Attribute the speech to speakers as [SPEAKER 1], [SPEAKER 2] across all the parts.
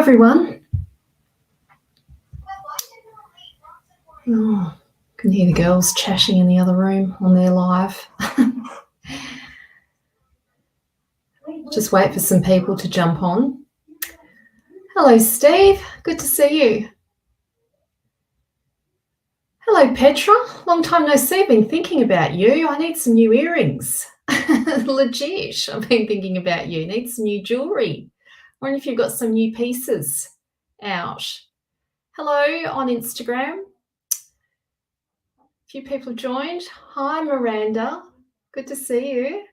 [SPEAKER 1] everyone. Oh, can hear the girls chatting in the other room on their live. Just wait for some people to jump on. Hello, Steve. Good to see you. Hello, Petra. Long time no see. Been thinking about you. I need some new earrings. Legit. I've been thinking about you. Need some new jewelry. Wonder if you've got some new pieces out. Hello on Instagram. A few people have joined. Hi, Miranda. Good to see you.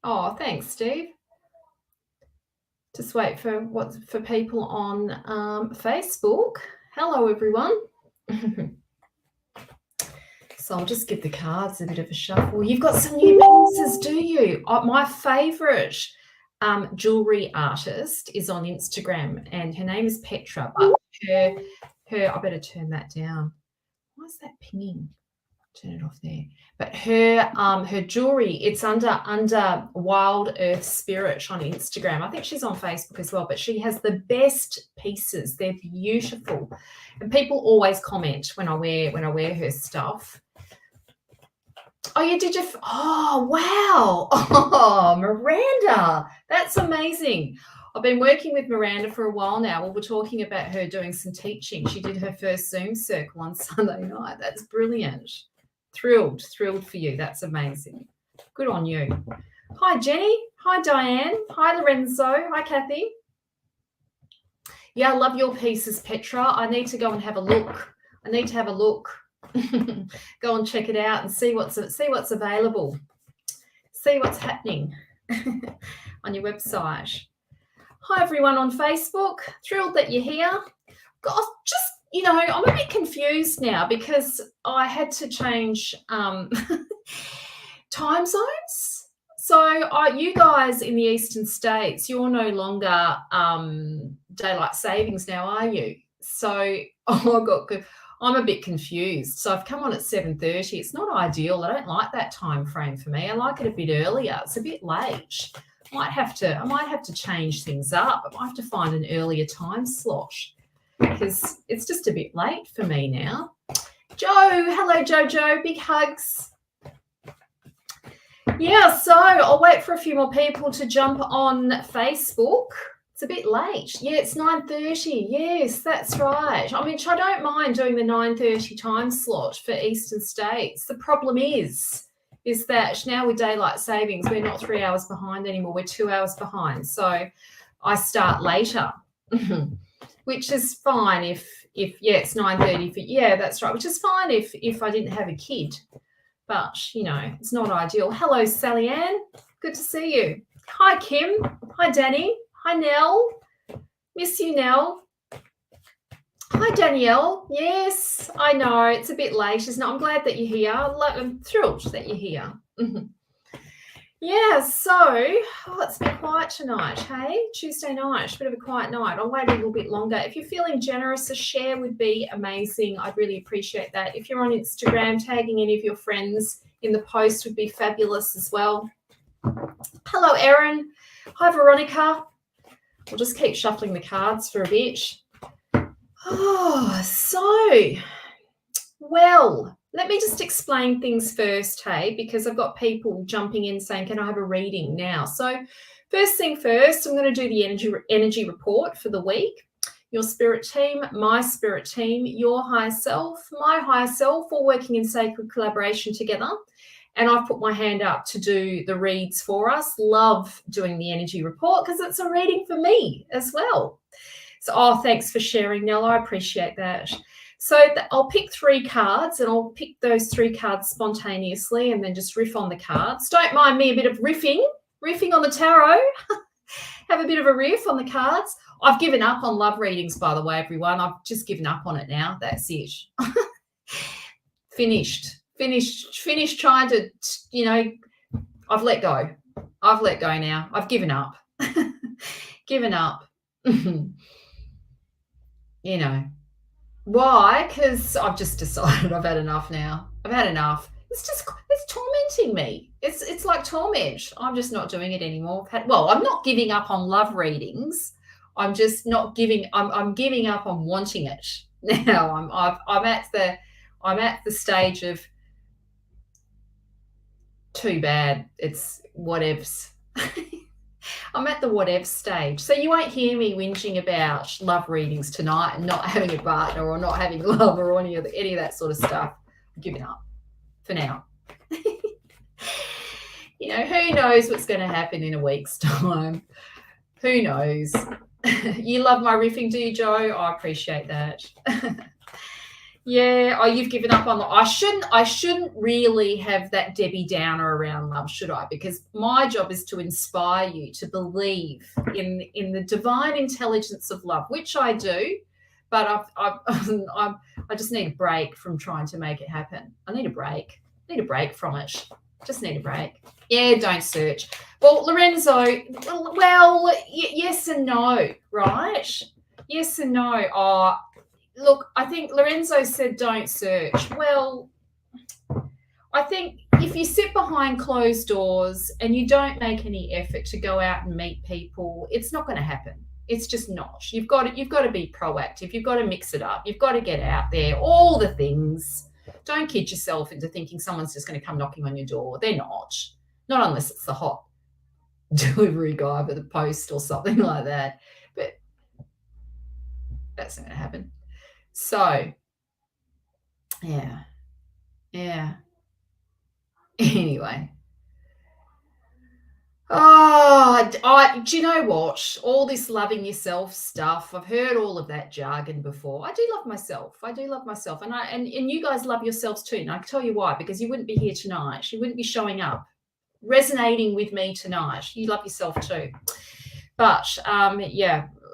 [SPEAKER 1] Oh, thanks, Steve. Just wait for people on Facebook. Hello, everyone. So I'll just give the cards a bit of a shuffle. You've got some new pieces, do you? My favourite jewellery artist is on Instagram, and her name is Petra. But her I better turn that down. Why is that pinging? Turn it off there. But her jewelry, it's under Wild Earth Spirit on Instagram. I think she's on Facebook as well, but she has the best pieces. They're beautiful, and people always comment when I wear her stuff. Oh, you did your oh wow. Oh, Miranda, that's amazing. I've been working with Miranda for a while now. We're talking about her doing some teaching. She did her first Zoom circle on Sunday night. That's brilliant. Thrilled for you. That's amazing. Good on you. Hi, Jenny. Hi, Diane. Hi, Lorenzo. Hi, Kathy. Yeah, I love your pieces, Petra. I need to go and have a look. Go and check it out and see what's available. See what's happening on your website. Hi, everyone on Facebook. Thrilled that you're here. God, just I'm a bit confused now because I had to change time zones. So you guys in the eastern states, you're no longer daylight savings now, are you? So I'm a bit confused. So I've come on at 7:30. It's not ideal. I don't like that time frame for me. I like it a bit earlier. It's a bit late. I might have to change things up. I might have to find an earlier time slot, because it's just a bit late for me now. Joe, hello, Jojo, big hugs. Yeah, so I'll wait for a few more people to jump on Facebook. It's a bit late. Yeah, it's 9:30. Yes, that's right. I mean, I don't mind doing the 9:30 time slot for Eastern States. The problem is that now with daylight savings, we're not 3 hours behind anymore. We're 2 hours behind. So I start later. Which is fine if it's 9:30 that's right, which is fine if I didn't have a kid, but it's not ideal. Hello, Sally Ann, good to see you. Hi, Kim. Hi, Danny. Hi, Nell. Miss you, Nell. Hi, Danielle. Yes, I know it's a bit late, isn't it? I'm glad that you're here. I'm thrilled that you're here. Yeah, so it's been quiet tonight, hey? Tuesday night, a bit of a quiet night. I'll wait a little bit longer. If you're feeling generous, a share would be amazing. I'd really appreciate that. If you're on Instagram, tagging any of your friends in the post would be fabulous as well. Hello, Erin. Hi, Veronica. We'll just keep shuffling the cards for a bit. Let me just explain things first, hey, because I've got people jumping in saying, can I have a reading now? So first thing first, I'm going to do the energy report for the week. Your spirit team, my spirit team, your higher self, my higher self, all working in sacred collaboration together. And I've put my hand up to do the reads for us. Love doing the energy report because it's a reading for me as well. So, thanks for sharing, Nella. I appreciate that. So I'll pick 3 cards, and I'll pick those 3 cards spontaneously and then just riff on the cards. Don't mind me a bit of riffing on the tarot. Have a bit of a riff on the cards. I've given up on love readings, by the way, everyone. I've just given up on it now. That's it. Finished trying to, I've let go. I've let go now. I've given up. Given up. Why? Because I've just decided I've had enough now. I've had enough. It's tormenting me. It's like torment. I'm just not doing it anymore. I'm not giving up on love readings. I'm just not giving. I'm giving up on wanting it now. I'm at the stage of too bad. It's whatevs. I'm at the whatever stage. So you won't hear me whinging about love readings tonight and not having a partner or not having love or any of that sort of stuff. I'm giving up for now. Who knows what's going to happen in a week's time? Who knows? You love my riffing, do you, Joe? I appreciate that. Yeah. Oh, you've given up on I shouldn't really have that Debbie Downer around love, should I? Because my job is to inspire you to believe in the divine intelligence of love, which I do. But I just need a break from trying to make it happen. I need a break. I need a break from it. Just need a break. Yeah, don't search. Well, Lorenzo, yes and no, right? Yes and no. Oh, look, I think Lorenzo said don't search. Well, I think if you sit behind closed doors and you don't make any effort to go out and meet people, it's not going to happen. It's just not. You've got to be proactive. You've got to mix it up. You've got to get out there, all the things. Don't kid yourself into thinking someone's just going to come knocking on your door. They're not unless it's the hot delivery guy for the post or something like that. But that's not going to happen. So, yeah. Anyway. Do you know what? All this loving yourself stuff, I've heard all of that jargon before. I do love myself. And you guys love yourselves too. And I can tell you why, because you wouldn't be here tonight. You wouldn't be showing up, resonating with me tonight. You love yourself too. But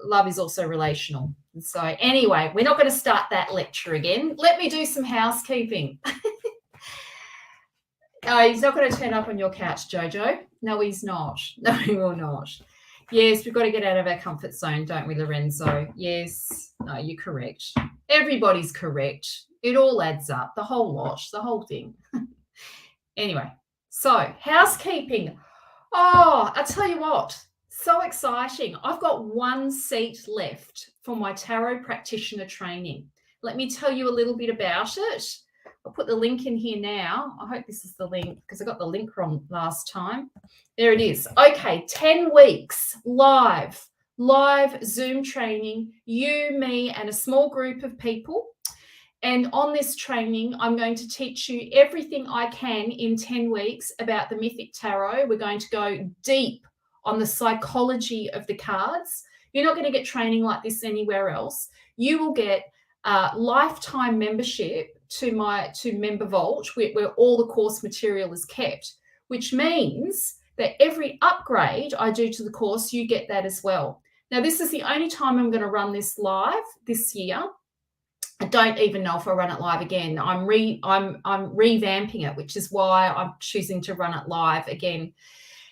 [SPEAKER 1] love is also relational. And so anyway, we're not going to start that lecture again. Let me do some housekeeping. He's not going to turn up on your couch, Jojo. No, he's not. No, he will not. Yes, we've got to get out of our comfort zone, don't we, Lorenzo? Yes. No, you're correct. Everybody's correct. It all adds up. The whole lot, the whole thing. Anyway, so housekeeping. Oh, I'll tell you what. So exciting. I've got 1 seat left for my tarot practitioner training. Let me tell you a little bit about it. I'll put the link in here now. I hope this is the link because I got the link wrong last time. There it is. Okay, 10 weeks live Zoom training, you, me, and a small group of people. And on this training, I'm going to teach you everything I can in 10 weeks about the Mythic Tarot. We're going to go deep on the psychology of the cards. You're not going to get training like this anywhere else. You will get lifetime membership to Member Vault, where all the course material is kept, which means that every upgrade I do to the course, you get that as well. Now, this is the only time I'm going to run this live this year. I don't even know if I'll run it live again. I'm revamping it, which is why I'm choosing to run it live again.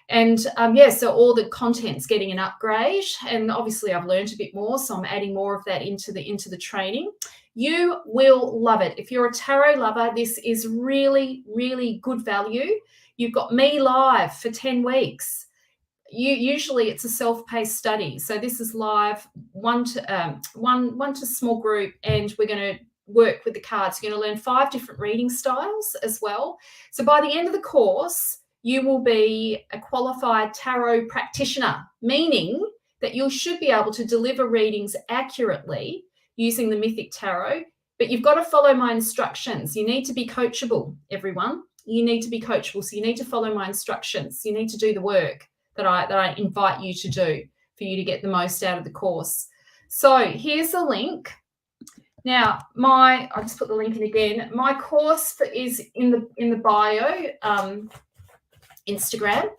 [SPEAKER 1] And so all the content's getting an upgrade, and obviously I've learned a bit more, so I'm adding more of that into the training. You will love it. If you're a tarot lover, this is really, really good value. You've got me live for 10 weeks. Usually it's a self-paced study, so this is live, one to small group, and we're going to work with the cards. You're going to learn 5 different reading styles as well. So by the end of the course, you will be a qualified tarot practitioner, meaning that you should be able to deliver readings accurately using the Mythic Tarot, but you've got to follow my instructions. You need to be coachable, everyone. You need to be coachable, so you need to follow my instructions. You need to do the work that I invite you to do for you to get the most out of the course. So here's the link. Now, I'll just put the link in again. My course is in the bio, Instagram.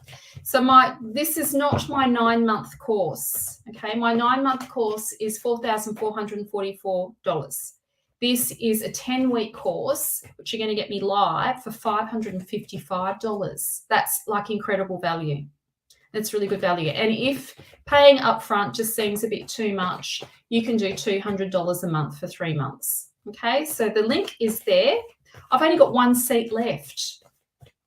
[SPEAKER 1] So this is not my 9-month course. Okay, my 9-month course is $4,444. This is a 10-week course, which you're going to get me live for $555. That's like incredible value. That's really good value. And if paying upfront just seems a bit too much, you can do $200 a month for 3 months. Okay, so the link is there. I've only got 1 seat left.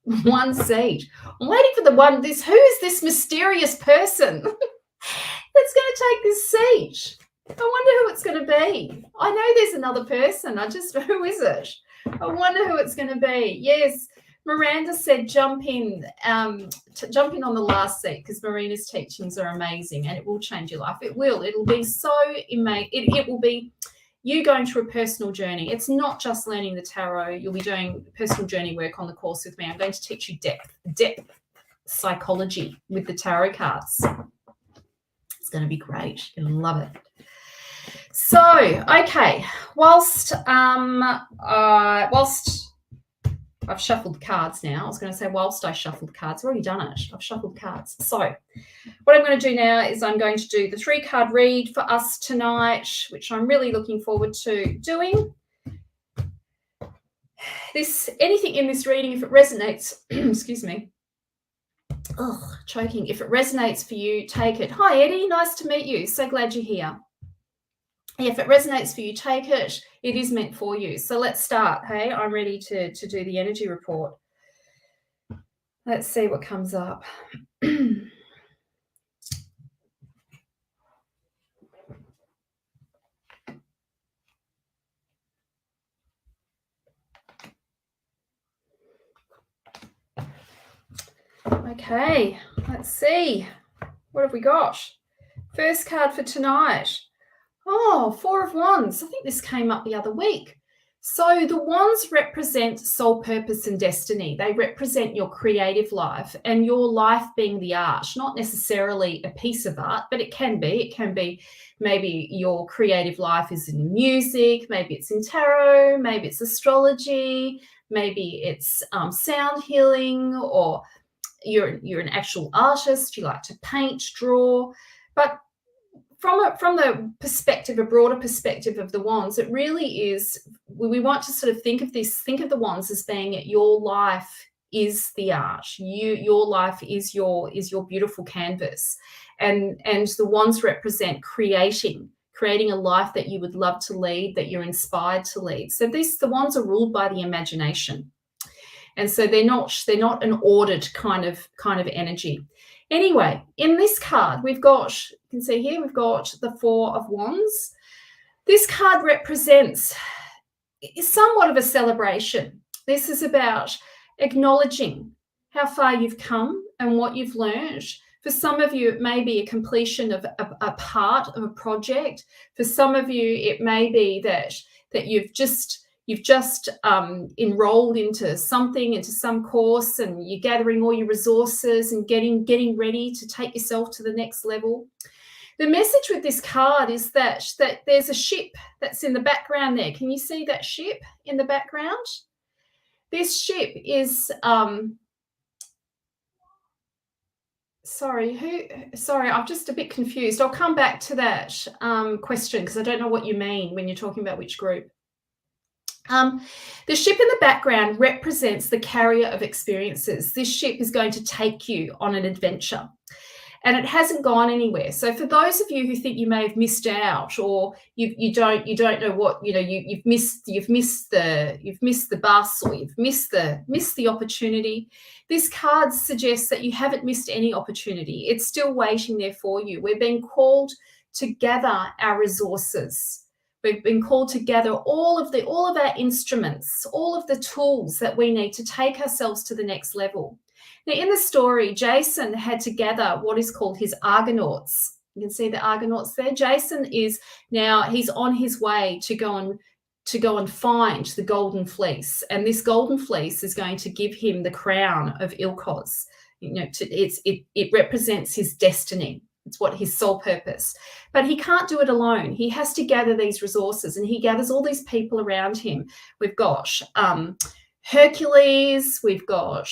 [SPEAKER 1] 1 seat. I'm waiting for who is this mysterious person that's who's going to take this seat? I wonder who it's going to be. I know there's another person. Who is it? I wonder who it's going to be. Yes, Miranda said jump in on the last seat because Marina's teachings are amazing and it will change your life. It will. It'll be so amazing. It will be you going through a personal journey. It's not just learning the tarot. You'll be doing personal journey work on the course with me. I'm going to teach you depth psychology with the tarot cards. It's going to be great. You're going to love it. So, okay, whilst I've shuffled cards now. I was going to say whilst I shuffled cards. I've already done it. I've shuffled cards. So what I'm going to do now is I'm going to do the 3-card read for us tonight, which I'm really looking forward to doing. Anything in this reading, if it resonates, excuse me. Oh, choking. If it resonates for you, take it. Hi, Eddie. Nice to meet you. So glad you're here. If it resonates for you, take it. It is meant for you. So let's start. Hey, I'm ready to do the energy report. Let's see what comes up. Okay, let's see. What have we got? First card for tonight. Oh, 4 of Wands. I think this came up the other week. So the Wands represent soul purpose and destiny. They represent your creative life and your life being the art, not necessarily a piece of art, but it can be. It can be maybe your creative life is in music, maybe it's in tarot, maybe it's astrology, maybe it's sound healing, or you're an actual artist, you like to paint, draw. But from the perspective, a broader perspective of the Wands, it really is, we want to sort of think of the Wands as being your life is the art. Your life is your beautiful canvas. And the Wands represent creating a life that you would love to lead, that you're inspired to lead. So the Wands are ruled by the imagination. And so they're not an ordered kind of energy. Anyway, in this card, we've got, you can see here, we've got the 4 of Wands. This card represents somewhat of a celebration. This is about acknowledging how far you've come and what you've learned. For some of you, it may be a completion of a part of a project. For some of you, it may be that you've just enrolled into some course, and you're gathering all your resources and getting ready to take yourself to the next level. The message with this card is that there's a ship that's in the background there. Can you see that ship in the background? This ship is sorry, I'm just a bit confused. I'll come back to that question because I don't know what you mean when you're talking about which group. The ship in the background represents the carrier of experiences. This ship is going to take you on an adventure, and it hasn't gone anywhere. So for those of you who think you may have missed out, or you don't know what, you've missed the bus, or you've missed the opportunity, this card suggests that you haven't missed any opportunity. It's still waiting there for you. We're being called to gather our resources. We've been called to gather all of our instruments, all of the tools that we need to take ourselves to the next level. Now, in the story, Jason had to gather what is called his Argonauts. You can see the Argonauts there. Jason he's on his way to go and find the Golden Fleece, and this Golden Fleece is going to give him the crown of Ilkos. It represents his destiny. It's what his soul purpose. But he can't do it alone. He has to gather these resources, and he gathers all these people around him. We've got Hercules, we've got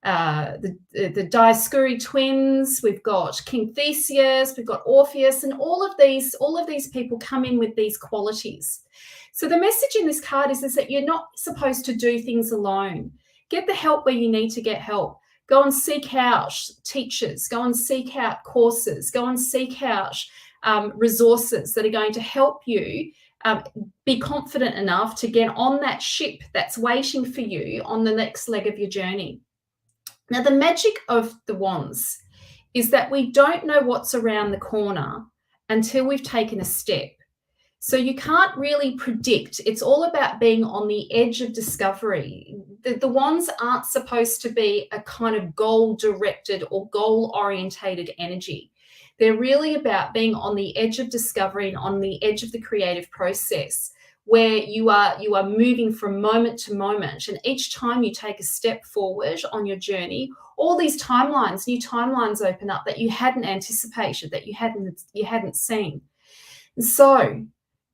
[SPEAKER 1] the Dioscuri twins, we've got King Theseus, we've got Orpheus, and all of these people come in with these qualities. So the message in this card is that you're not supposed to do things alone. Get the help where you need to get help. Go and seek out teachers, go and seek out courses, go and seek out resources that are going to help you be confident enough to get on that ship that's waiting for you on the next leg of your journey. Now, the magic of the Wands is that we don't know what's around the corner, until we've taken a step. So you can't really predict. It's all about being on the edge of discovery. The wands aren't supposed to be a kind of goal-directed or goal-orientated energy. They're really about being on the edge of discovery and on the edge of the creative process, where you are moving from moment to moment. And each time you take a step forward on your journey, all these timelines, new timelines open up that you hadn't anticipated, that you hadn't seen. And so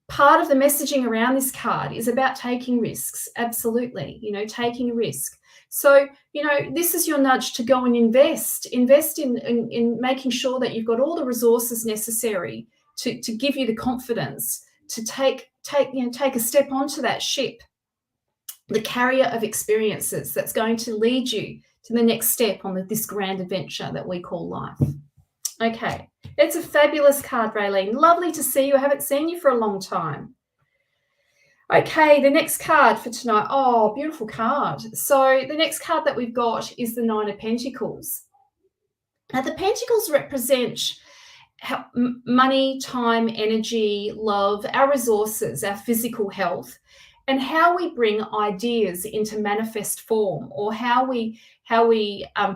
[SPEAKER 1] part of the messaging around this card is about taking risks. Absolutely, taking a risk. So, this is your nudge to go and invest in making sure that you've got all the resources necessary to give you the confidence to take a step onto that ship, the carrier of experiences that's going to lead you to the next step on this grand adventure that we call life. Okay, it's a fabulous card, Raylene. Lovely to see you. I haven't seen you for a long time. Okay, the next card for tonight. Oh, beautiful card. So the next card that we've got is the Nine of Pentacles. Now, the Pentacles represent money, time, energy, love, our resources, our physical health, and how we bring ideas into manifest form, or how we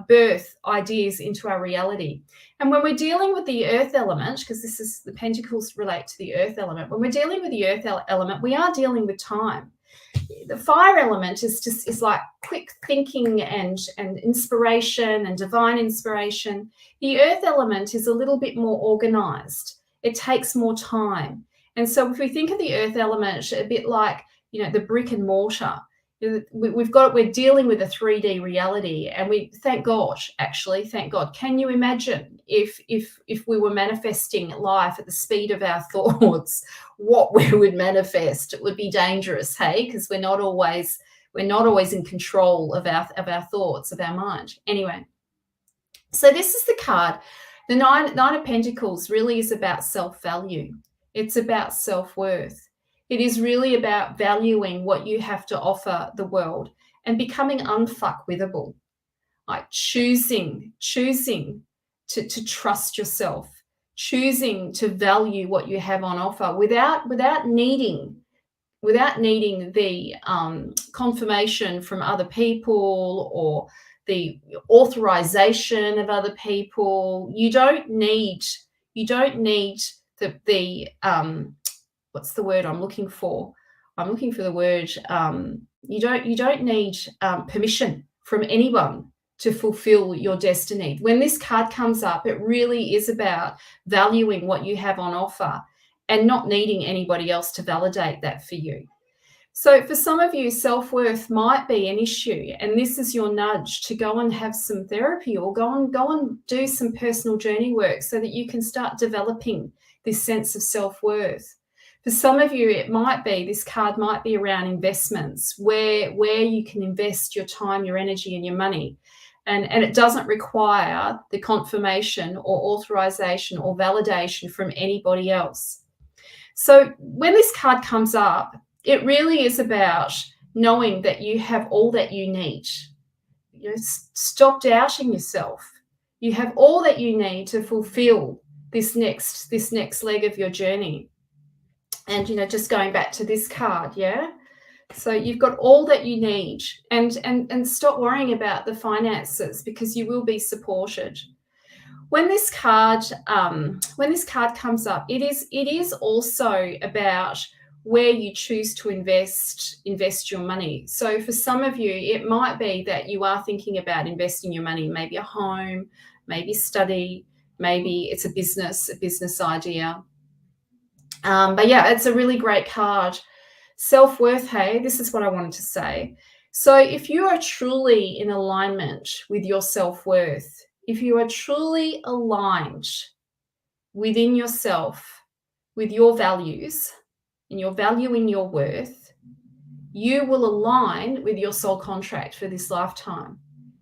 [SPEAKER 1] birth ideas into our reality. And when we're dealing with the earth element, because the Pentacles relate to the earth element, when we're dealing with the earth element, we are dealing with time. The fire element is like quick thinking and inspiration and divine inspiration. The earth element is a little bit more organized. It takes more time. And so if we think of the earth element a bit like, the brick and mortar, we're dealing with a 3D reality, and thank God. Can you imagine if we were manifesting life at the speed of our thoughts, what we would manifest? It would be dangerous, hey, because we're not always in control of our thoughts, of our mind. Anyway, so this is the card. The Nine of Pentacles really is about self-value. It's about self-worth. It is really about valuing what you have to offer the world and becoming unfuckwithable, like choosing to trust yourself, choosing to value what you have on offer without needing the confirmation from other people or the authorization of other people. You don't need the what's the word I'm looking for? I'm looking for the word. You don't need permission from anyone to fulfill your destiny. When this card comes up, it really is about valuing what you have on offer and not needing anybody else to validate that for you. So for some of you, self-worth might be an issue, and this is your nudge to go and have some therapy or go and do some personal journey work so that you can start developing this sense of self-worth. For some of you, this card might be around investments, where you can invest your time, your energy, and your money. And it doesn't require the confirmation or authorization or validation from anybody else. So when this card comes up, it really is about knowing that you have all that you need. Stop doubting yourself. You have all that you need to fulfill this next leg of your journey. And, just going back to this card, yeah? So you've got all that you need, and stop worrying about the finances, because you will be supported. When this card comes up, it is also about where you choose to invest your money. So for some of you, it might be that you are thinking about investing your money, maybe a home, maybe study, maybe it's a business idea. But yeah, it's a really great card. Self-worth, hey, this is what I wanted to say. So if you are truly in alignment with your self-worth, if you are truly aligned within yourself, with your values, and you're valuing your worth, you will align with your soul contract for this lifetime.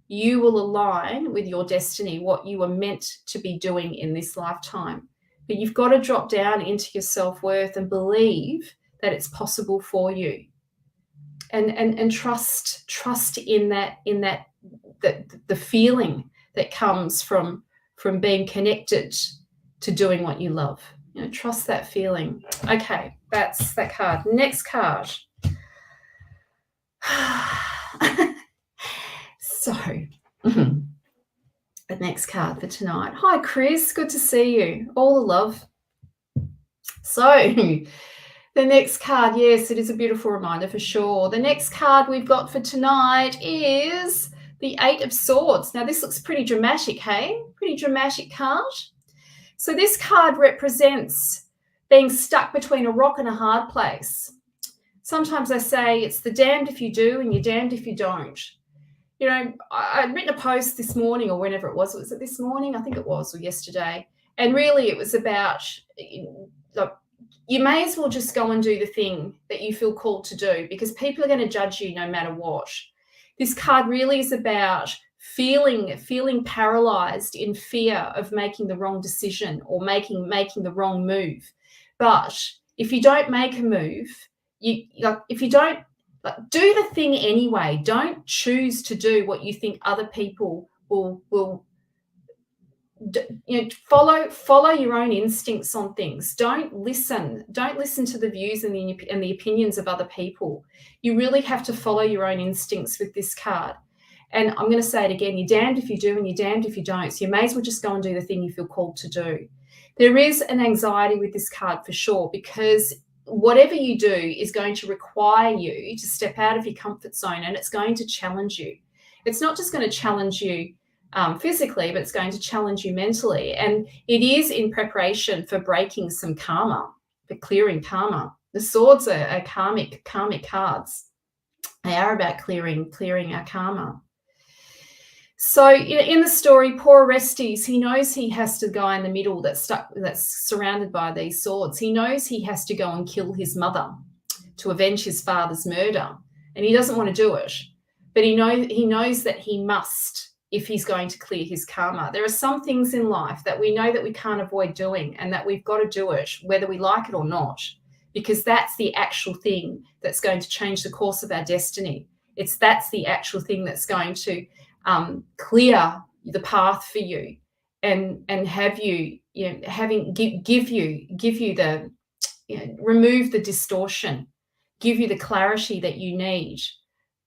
[SPEAKER 1] You will align with your destiny, what you were meant to be doing in this lifetime. But you've got to drop down into your self-worth and believe that it's possible for you. And trust in the feeling that comes from being connected to doing what you love. trust that feeling. Okay, that's that card. Next card. So, the next card for tonight. Hi, Chris. Good to see you. All the love. So, the next card, yes, it is a beautiful reminder for sure. The next card we've got for tonight is the Eight of Swords. Now, this looks pretty dramatic, hey? Pretty dramatic card. So this card represents being stuck between a rock and a hard place. Sometimes I say it's the damned if you do and you're damned if you don't. I'd written a post this morning or whenever it was. Was it this morning? I think it was, or yesterday. And really it was about, you may as well just go and do the thing that you feel called to do, because people are going to judge you no matter what. This card really is about feeling paralyzed in fear of making the wrong decision or making the wrong move. But if you don't make a move, if you don't do the thing anyway, don't choose to do what you think other people will follow your own instincts on things. Don't listen to the views and the opinions of other people. You really have to follow your own instincts with this card. And I'm going to say it again, you're damned if you do and you're damned if you don't. So you may as well just go and do the thing you feel called to do. There is an anxiety with this card for sure, because whatever you do is going to require you to step out of your comfort zone, and it's going to challenge you. It's not just going to challenge you physically, but it's going to challenge you mentally. And it is in preparation for breaking some karma, for clearing karma. The swords are karmic cards. They are about clearing our karma. So in the story, poor Orestes, he knows he has to go in the middle that's surrounded by these swords. He knows he has to go and kill his mother to avenge his father's murder, and he doesn't want to do it. But he knows that he must if he's going to clear his karma. There are some things in life that we know that we can't avoid doing, and that we've got to do it whether we like it or not, because that's the actual thing that's going to change the course of our destiny. That's the actual thing that's going to clear the path for you and have you, give you the, remove the distortion, give you the clarity that you need,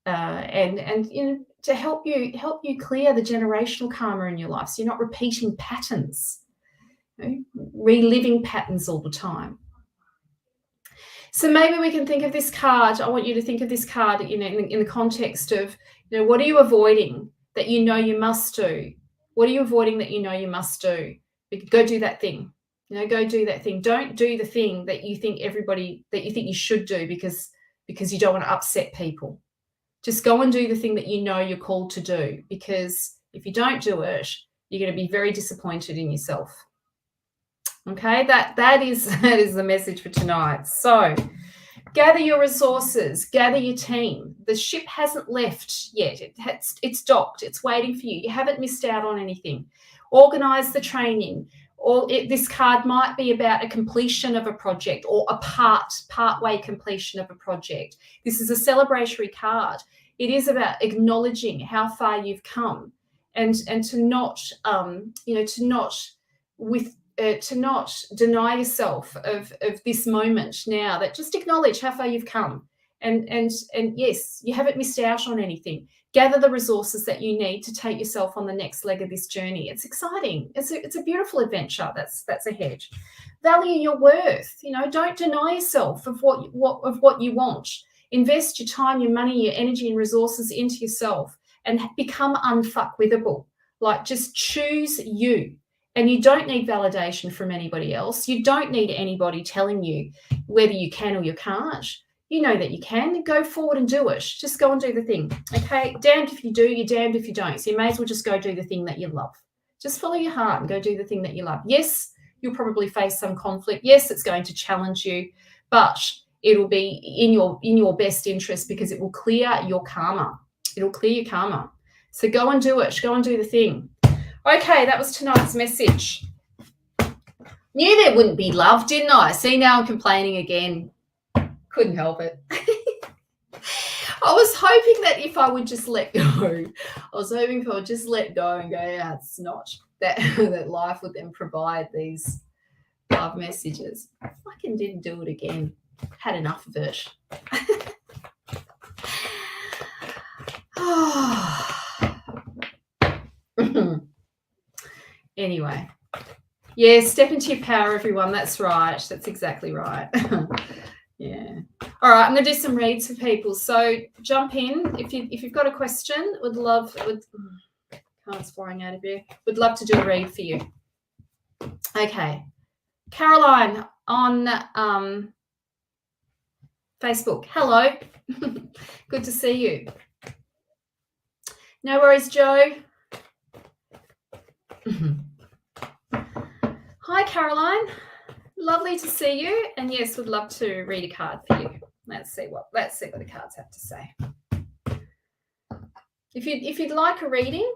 [SPEAKER 1] and to help you clear the generational karma in your life, so you're not repeating patterns, reliving patterns all the time. So maybe we can think of this card. I want you to think of this card, in the context of, what are you avoiding that you know you must do? What are you avoiding that you know you must do? Go do that thing. Go do that thing. Don't do the thing that you think you should do because you don't want to upset people. Just go and do the thing that you know you're called to do, because if you don't do it, you're going to be very disappointed in yourself. Okay, that is the message for tonight. So gather your resources, gather your team. The ship hasn't left yet. It's docked. It's waiting for you. You haven't missed out on anything. Organize the training. This card might be about a completion of a project, or a part-way completion of a project. This is a celebratory card. It is about acknowledging how far you've come, and to not deny yourself of this moment now. That just acknowledge how far you've come, and yes, you haven't missed out on anything. Gather the resources that you need to take yourself on the next leg of this journey. It's exciting. It's a beautiful adventure that's ahead. Value your worth. Don't deny yourself of what you want. Invest your time, your money, your energy, and resources into yourself, and become unfuckwithable. Like, just choose you. And you don't need validation from anybody else. You don't need anybody telling you whether you can or you can't. You know that you can. Go forward and do it. Just go and do the thing. Okay? Damned if you do, you're damned if you don't. So you may as well just go do the thing that you love. Just follow your heart and go do the thing that you love. Yes, you'll probably face some conflict. Yes, it's going to challenge you, but it'll be in your best interest, because it will clear your karma. It'll clear your karma. So go and do it. Go and do the thing. Okay, that was tonight's message. Knew there wouldn't be love, didn't I? See, now I'm complaining again. Couldn't help it. I was hoping that if I would just let go, and go, yeah, it's not. That life would then provide these love messages. I fucking didn't do it again. Had enough of it. Anyway. Yeah, step into your power, everyone. That's right. That's exactly right. Yeah. All right, I'm going to do some reads for people. So jump in if you've got a question. Cards flying out of here. Would love to do a read for you. Okay, Caroline on Facebook. Hello. Good to see you. No worries, Joe. Hi, Caroline. Lovely to see you. And yes, would love to read a card for you. Let's see what the cards have to say. If you'd like a reading,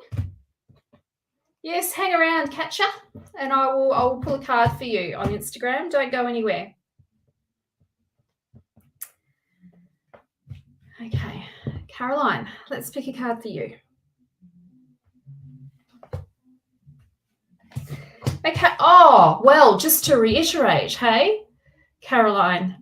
[SPEAKER 1] yes, hang around, catcher, and I will pull a card for you on Instagram. Don't go anywhere. Okay, Caroline, let's pick a card for you. Okay. Oh, well, just to reiterate, hey, Caroline,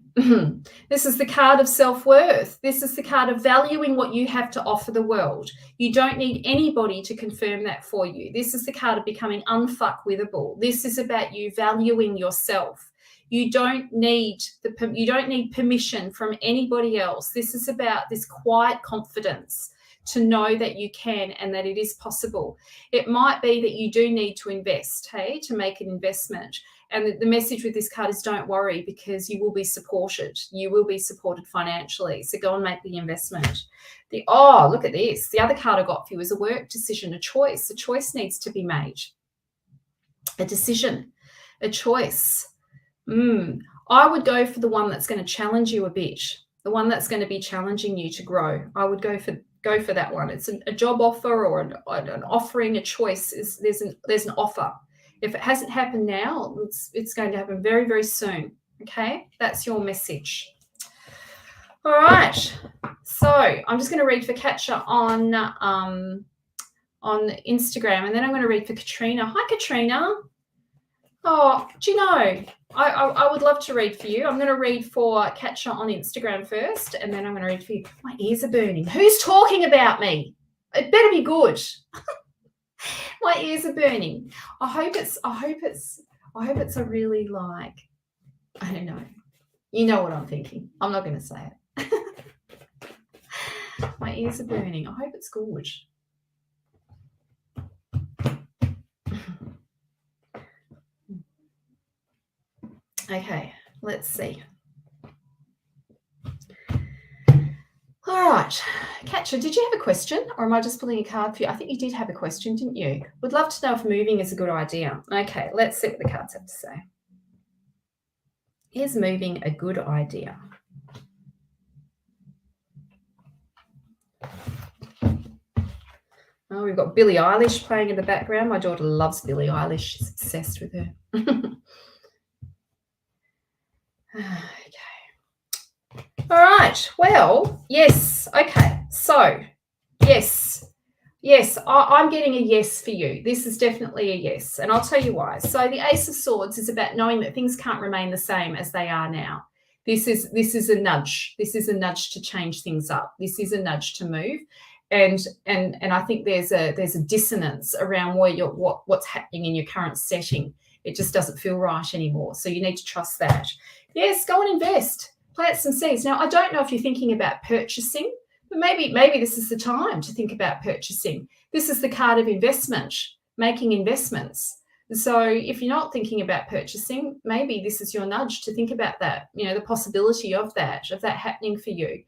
[SPEAKER 1] this is the card of self-worth. This is the card of valuing what you have to offer the world. You don't need anybody to confirm that for you. This is the card of becoming unfuckwithable. This is about you valuing yourself. You don't need permission from anybody else. This is about this quiet confidence to know that you can and that it is possible. It might be that you do need to invest, hey, to make an investment. And the message with this card is don't worry, because you will be supported. You will be supported financially. So go and make the investment. Look at this. The other card I got for you is a work decision, a choice. A choice needs to be made. A decision, a choice. I would go for the one that's going to challenge you a bit, the one that's going to be challenging you to grow. I would go for that one. It's a job offer or an offering, a choice. There's an offer. If it hasn't happened now, it's going to happen very, very soon. Okay, that's your message. All right. So I'm just going to read for Katja on Instagram, and then I'm going to read for Katrina. Hi, Katrina. Oh, do you know, I would love to read for you. I'm going to read for Katja on Instagram first, and then I'm going to read for you. My ears are burning. Who's talking about me? It better be good. My ears are burning. I hope it's a really, like, I don't know. You know what I'm thinking. I'm not going to say it. My ears are burning. I hope it's good. Okay, let's see. All right, Katja, did you have a question, or am I just pulling a card for you? I think you did have a question, didn't you? Would love to know if moving is a good idea. Okay, let's see what the cards have to say. Is moving a good idea? Oh, we've got Billie Eilish playing in the background. My daughter loves Billie Eilish. She's obsessed with her. Okay. All right. Well, yes. Okay. So, yes, I'm getting a yes for you. This is definitely a yes, and I'll tell you why. So the Ace of Swords is about knowing that things can't remain the same as they are now. This is a nudge. This is a nudge to change things up. This is a nudge to move. And I think there's a dissonance around what's happening in your current setting. It just doesn't feel right anymore. So you need to trust that. Yes, go and invest. Plant some seeds. Now, I don't know if you're thinking about purchasing, but maybe this is the time to think about purchasing. This is the card of investment, making investments. So if you're not thinking about purchasing, maybe this is your nudge to think about that, the possibility of that happening for you.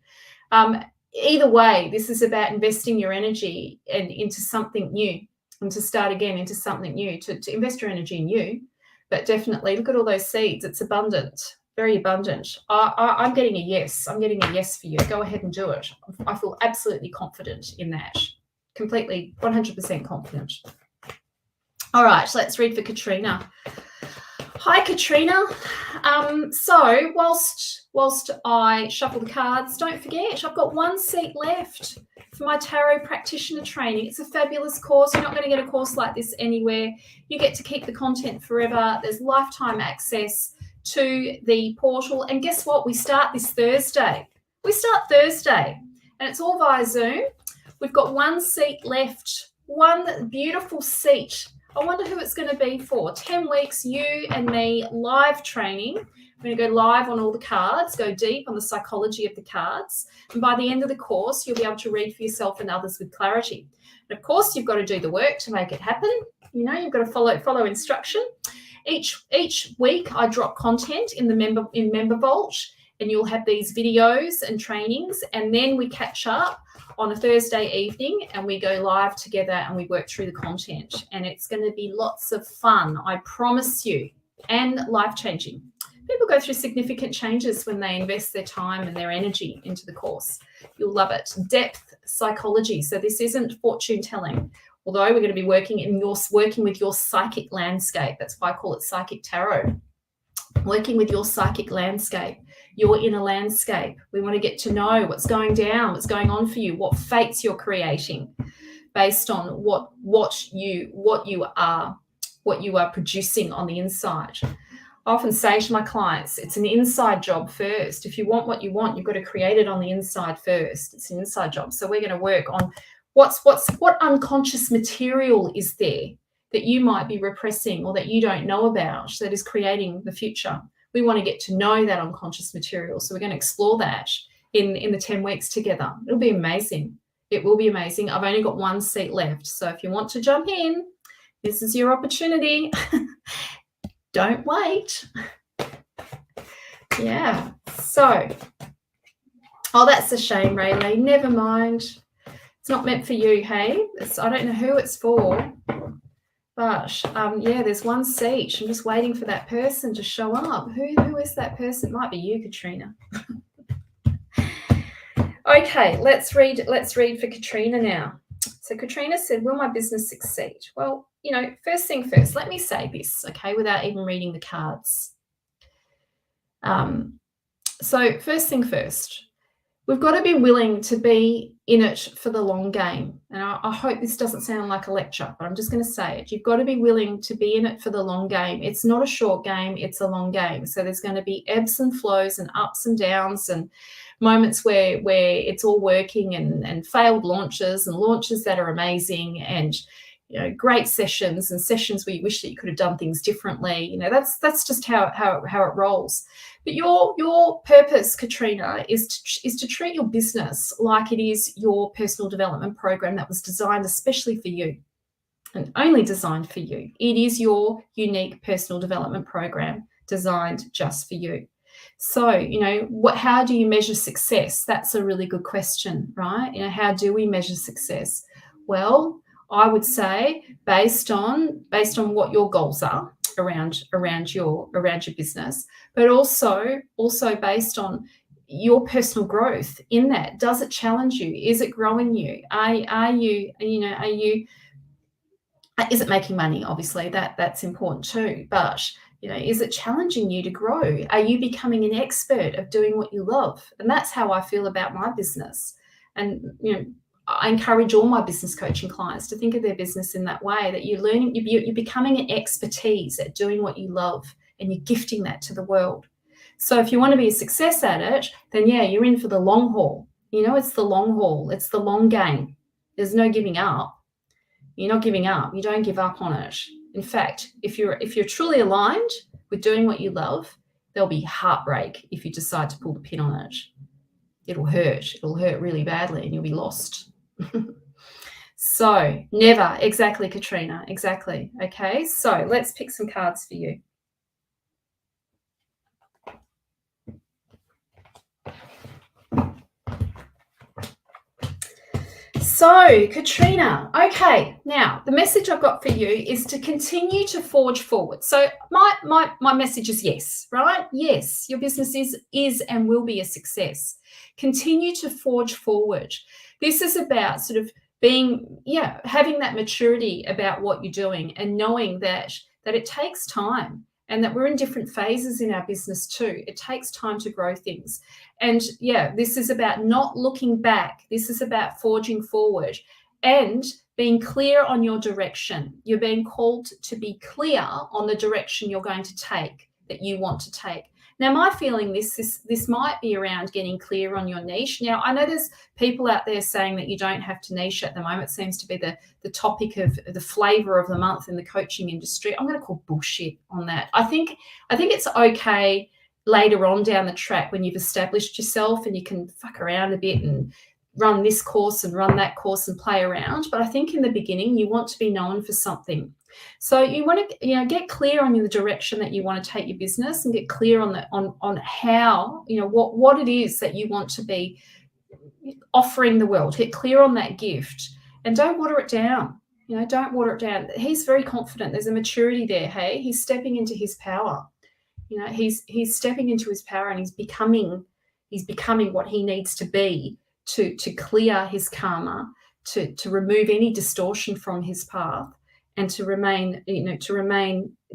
[SPEAKER 1] Either way, this is about investing your energy and into something new, and to start again into something new, to invest your energy in you. But definitely look at all those seeds. It's abundant, very abundant. I'm getting a yes. I'm getting a yes for you. Go ahead and do it. I feel absolutely confident in that. Completely 100% confident. All right, let's read for Katrina. Hi, Katrina. So whilst I shuffle the cards, don't forget, I've got one seat left for my tarot practitioner training. It's a fabulous course. You're not going to get a course like this anywhere. You get to keep the content forever. There's lifetime access to the portal. And guess what? We start this Thursday. And it's all via Zoom. We've got one seat left, one beautiful seat. I wonder who it's going to be for. 10 weeks, you and me, live training. I'm going to go live on all the cards, go deep on the psychology of the cards. And by the end of the course, you'll be able to read for yourself and others with clarity. And of course, you've got to do the work to make it happen. You know, you've got to follow instruction. Each week, I drop content in Member Vault, and you'll have these videos and trainings, and then we catch up on a Thursday evening and we go live together and we work through the content, and it's going to be lots of fun, I promise you, and life-changing. People go through significant changes when they invest their time and their energy into the course. You'll love it. Depth psychology. So this isn't fortune telling, although we're going to be working with your psychic landscape. That's why I call it psychic tarot. Working with your psychic landscape, your inner landscape. We want to get to know what's going down, what's going on for you, what fates you're creating based on what you are producing on the inside. I often say to my clients, it's an inside job first. If you want what you want, you've got to create it on the inside first. It's an inside job. So we're going to work on what unconscious material is there that you might be repressing or that you don't know about that is creating the future. We want to get to know that unconscious material. So we're going to explore that in the 10 weeks together. It'll be amazing. It will be amazing. I've only got one seat left. So if you want to jump in, this is your opportunity. Don't wait. Yeah. So, oh, that's a shame, Rayleigh. Never mind. It's not meant for you, hey? I don't know who it's for. But yeah, there's one seat. I'm just waiting for that person to show up. Who is that person? It might be you, Katrina. Okay, let's read for Katrina now. So Katrina said, will my business succeed? Well, you know, first thing first, let me say this, okay, without even reading the cards. So first thing first, we've got to be willing to be in it for the long game. And I hope this doesn't sound like a lecture, but I'm just going to say it. You've got to be willing to be in it for the long game. It's not a short game, it's a long game. So there's going to be ebbs and flows and ups and downs and moments where it's all working and failed launches and launches that are amazing and, you know, great sessions and sessions where you wish that you could have done things differently. You know, that's just how it rolls. But your purpose, Katrina, is to treat your business like it is your personal development program that was designed especially for you and only designed for you. It is your unique personal development program designed just for you. So, you know, how do you measure success? That's a really good question, right? You know, how do we measure success? Well, I would say based on what your goals are around your business, but also based on your personal growth in that. Does it challenge you? Is it growing you? Is it making money? Obviously that's important too, but you know, is it challenging you to grow? Are you becoming an expert of doing what you love? And that's how I feel about my business. And, you know, I encourage all my business coaching clients to think of their business in that way, that you're learning, you're becoming an expertise at doing what you love and you're gifting that to the world. So if you want to be a success at it, then yeah, you're in for the long haul. You know, it's the long haul. It's the long game. There's no giving up. You're not giving up. You don't give up on it. In fact, if you're truly aligned with doing what you love, there'll be heartbreak if you decide to pull the pin on it. It'll hurt. It'll hurt really badly and you'll be lost. So never. Exactly, Katrina. Exactly. Okay, so let's pick some cards for you. So, Katrina, okay, now the message I've got for you is to continue to forge forward. So my message is yes, right? Yes, your business is and will be a success. Continue to forge forward. This is about sort of having that maturity about what you're doing and knowing that it takes time and that we're in different phases in our business too. It takes time to grow things. And yeah, this is about not looking back. This is about forging forward and being clear on your direction. You're being called to be clear on the direction you're going to take, that you want to take. Now, my feeling this might be around getting clear on your niche. Now, I know there's people out there saying that you don't have to niche at the moment. It seems to be the topic of the flavor of the month in the coaching industry. I'm going to call bullshit on that. I think it's okay later on down the track when you've established yourself and you can fuck around a bit and run this course and run that course and play around. But I think in the beginning, you want to be known for something. So you want to, get clear on the direction that you want to take your business, and get clear on how, what it is that you want to be offering the world. Get clear on that gift, and don't water it down. Don't water it down. He's very confident. There's a maturity there. Hey, he's stepping into his power. He's stepping into his power, and he's becoming what he needs to be to clear his karma, to remove any distortion from his path, and to remain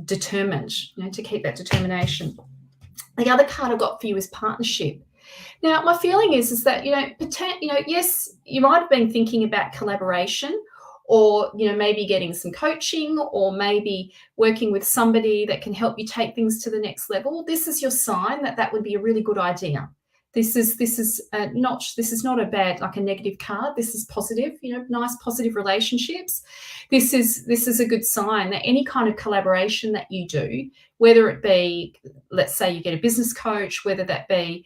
[SPEAKER 1] determined, to keep that determination. The other card I've got for you is partnership. Now, my feeling is that, yes, you might have been thinking about collaboration, or, maybe getting some coaching, or maybe working with somebody that can help you take things to the next level. This is your sign that would be a really good idea. This is not a bad, like a negative card. This is positive, nice positive relationships. This is a good sign that any kind of collaboration that you do, whether it be, let's say you get a business coach, whether that be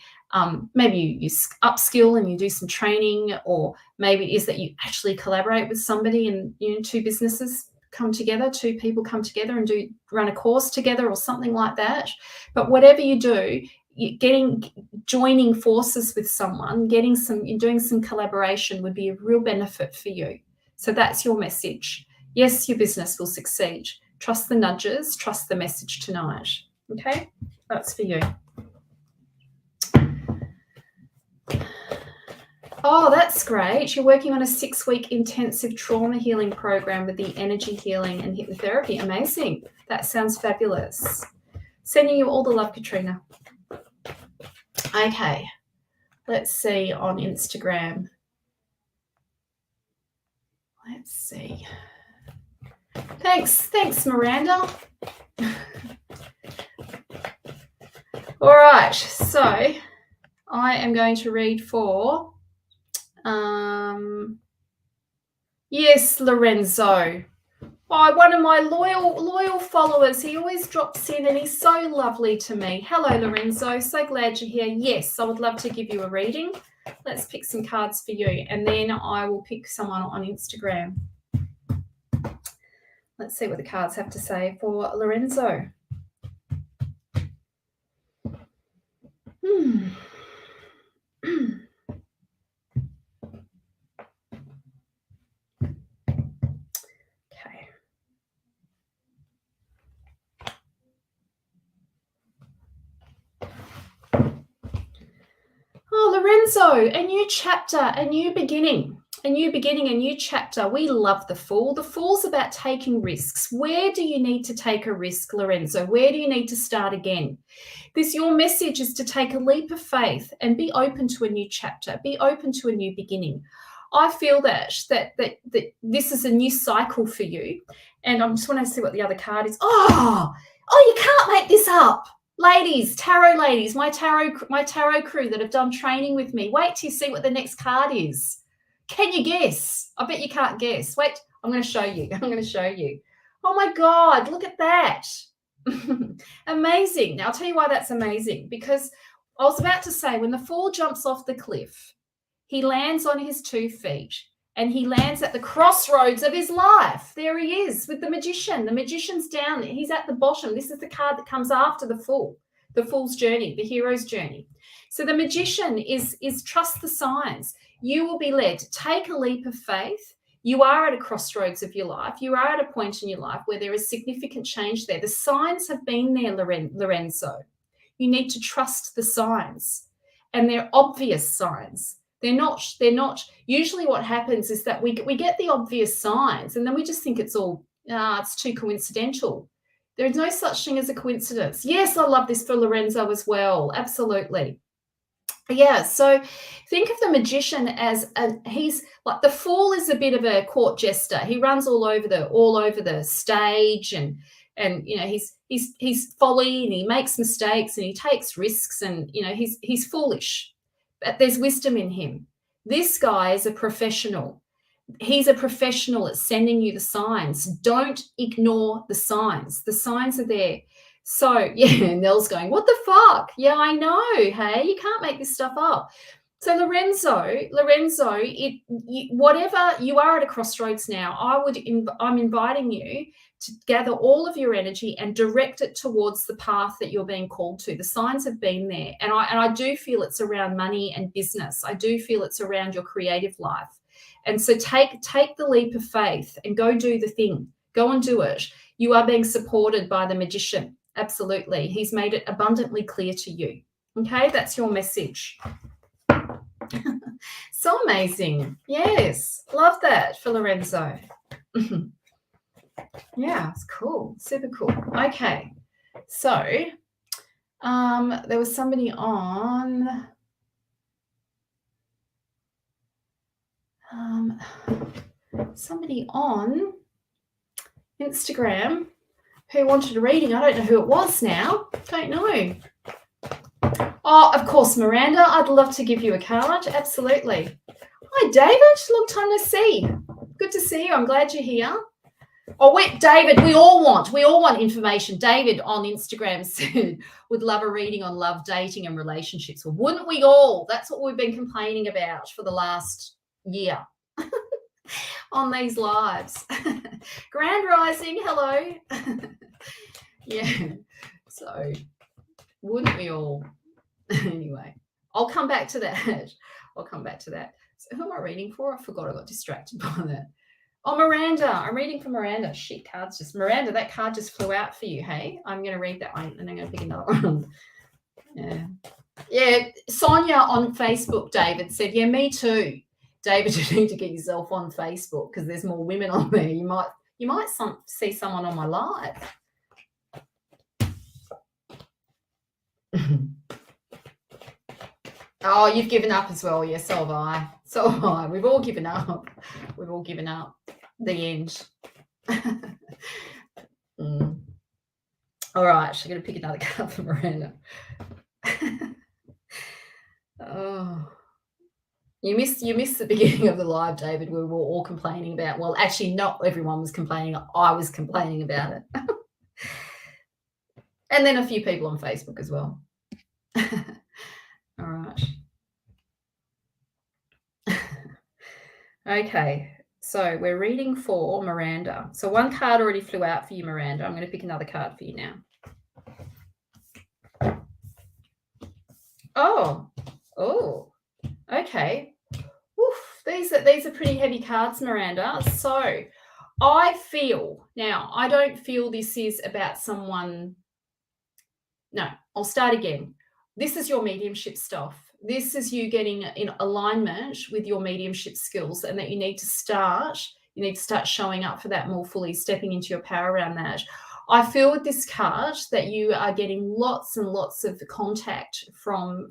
[SPEAKER 1] maybe you upskill and you do some training, or maybe it is that you actually collaborate with somebody and two businesses come together, two people come together and run a course together or something like that. But whatever you do, joining forces with someone, doing some collaboration would be a real benefit for you. So that's your message. Yes, your business will succeed. Trust the nudges, trust the message tonight. Okay, that's for you. Oh, that's great. You're working on a 6-week intensive trauma healing program with the energy healing and hypnotherapy. Amazing. That sounds fabulous. Sending you all the love, Katrina. Okay, let's see on Instagram. Let's see. Thanks, Miranda. All right, so I am going to read for, yes, Lorenzo. Oh, one of my loyal followers. He always drops in and he's so lovely to me. Hello, Lorenzo. So glad you're here. Yes, I would love to give you a reading. Let's pick some cards for you, and then I will pick someone on Instagram. Let's see what the cards have to say for Lorenzo. Oh, Lorenzo, a new chapter, a new beginning, a new chapter. We love the Fool. The Fool's about taking risks. Where do you need to take a risk, Lorenzo? Where do you need to start again? Your message is to take a leap of faith and be open to a new chapter, be open to a new beginning. I feel that this is a new cycle for you. And I just want to see what the other card is. Oh, you can't make this up. Ladies, tarot ladies, my tarot crew that have done training with me. Wait till you see what the next card is. Can you guess? I bet you can't guess. Wait, I'm going to show you. Oh my God, look at that. Amazing. Now I'll tell you why that's amazing, because I was about to say, when the Fool jumps off the cliff, he lands on his 2 feet and he lands at the crossroads of his life. There he is with the Magician. The Magician's down there. He's at the bottom. This is the card that comes after the Fool, the Fool's journey, the hero's journey. So the Magician is trust the signs. You will be led. Take a leap of faith. You are at a crossroads of your life. You are at a point in your life where there is significant change there. The signs have been there, Lorenzo. You need to trust the signs, and they're obvious signs. They're not. Usually what happens is that we get the obvious signs and then we just think it's all, it's too coincidental. There is no such thing as a coincidence. Yes, I love this for Lorenzo as well. Absolutely. Yeah, so think of the magician as he's like the fool is a bit of a court jester. He runs all over the stage and you know he's folly and he makes mistakes and he takes risks and you know he's foolish. But there's wisdom in him. This guy is a professional. He's a professional at sending you the signs. Don't ignore the signs. The signs are there. So, yeah, Nell's going, what the fuck? Yeah, I know. Hey, you can't make this stuff up. So, Lorenzo, whatever you are at a crossroads now, I'm inviting you to gather all of your energy and direct it towards the path that you're being called to. The signs have been there, and I do feel it's around money and business. I do feel it's around your creative life. And so take the leap of faith and go do the thing. Go and do it. You are being supported by the magician. Absolutely. He's made it abundantly clear to you. Okay, that's your message. So amazing. Yes, love that for Lorenzo. Yeah, it's cool. Super cool. Okay, so there was somebody on... somebody on Instagram who wanted a reading. I don't know who it was now. Don't know. Oh, of course, Miranda. I'd love to give you a card. Absolutely. Hi, David. Long time no see. Good to see you. I'm glad you're here. Oh, wait, David, we all want information. David on Instagram said, would love a reading on love, dating and relationships. Well, wouldn't we all? That's what we've been complaining about for the last year. On these lives. Grand Rising, hello. Yeah, so wouldn't we all? Anyway, I'll come back to that. So who am I reading for? I forgot. I got distracted by that. Oh, Miranda. I'm reading for Miranda. Shit, Miranda, that card just flew out for you, hey? I'm going to read that one and I'm going to pick another one. Yeah, Sonia on Facebook, David, said, yeah, me too. David, you need to get yourself on Facebook because there's more women on there. You might see someone on my live. Oh, you've given up as well. Yes, so have I. We've all given up. The end. All right, I'm going to pick another card for Miranda. Oh. You missed the beginning of the live, David. We were all complaining about, well, actually not everyone was complaining. I was complaining about it. And then a few people on Facebook as well. All right. Okay, so we're reading for Miranda. So one card already flew out for you, Miranda. I'm going to pick another card for you now. Oh, okay. Oof, these are pretty heavy cards, Miranda. So I don't feel this is about someone. No, I'll start again. This is your mediumship stuff. This is you getting in alignment with your mediumship skills and that you need to start showing up for that more fully, stepping into your power around that. I feel with this card that you are getting lots and lots of contact from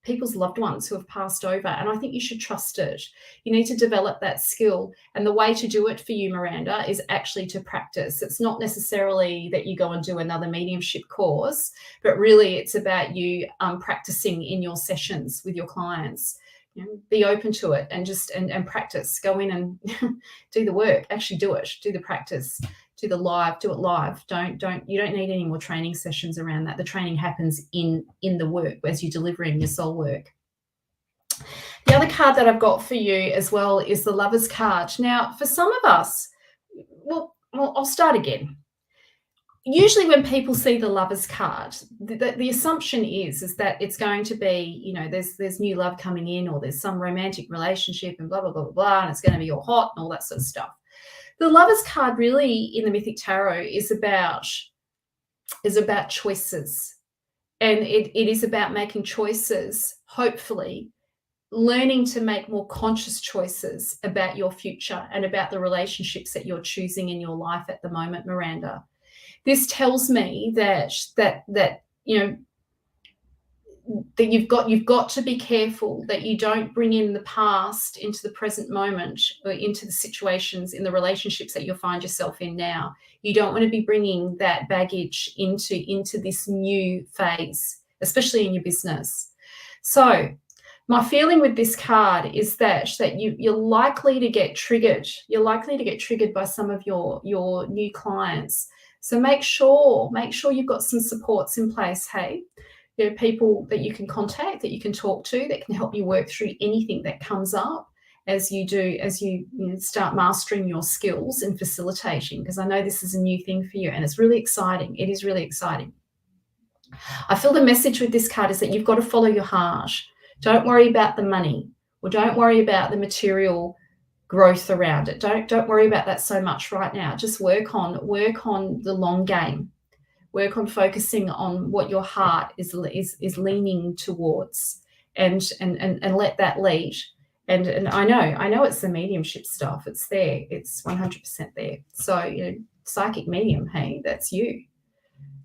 [SPEAKER 1] people's loved ones who have passed over, and I think you should trust it. You need to develop that skill, and the way to do it for you, Miranda, is actually to practice. It's not necessarily that you go and do another mediumship course, but really it's about you practicing in your sessions with your clients. You know, be open to it and just and practice. Go in and do the work. Actually do it. Do the practice. Do it live. You don't need any more training sessions around that. The training happens in the work as you're delivering your soul work. The other card that I've got for you as well is the Lover's card. Now, for some of us, well, I'll start again. Usually when people see the Lover's card, the assumption is that it's going to be, you know, there's new love coming in, or there's some romantic relationship and blah, blah, blah, blah, blah, and it's going to be all hot and all that sort of stuff. The Lover's card really in the Mythic Tarot is about choices. And it is about making choices, hopefully, learning to make more conscious choices about your future and about the relationships that you're choosing in your life at the moment, Miranda. This tells me that you know, that you've got to be careful that you don't bring in the past into the present moment, or into the situations in the relationships that you'll find yourself in now. You don't want to be bringing that baggage into this new phase, especially in your business. So my feeling with this card is that you're likely to get triggered. You're likely to get triggered by some of your new clients. So make sure you've got some supports in place, hey? There are people that you can contact, that you can talk to, that can help you work through anything that comes up as you start mastering your skills in facilitating, because I know this is a new thing for you and it's really exciting. It is really exciting. I feel the message with this card is that you've got to follow your heart. Don't worry about the money, or don't worry about the material growth around it. Don't worry about that so much right now. Just work on the long game. Work on focusing on what your heart is leaning towards, and let that lead. And I know it's the mediumship stuff. It's there. It's 100% there. So psychic medium. Hey, that's you.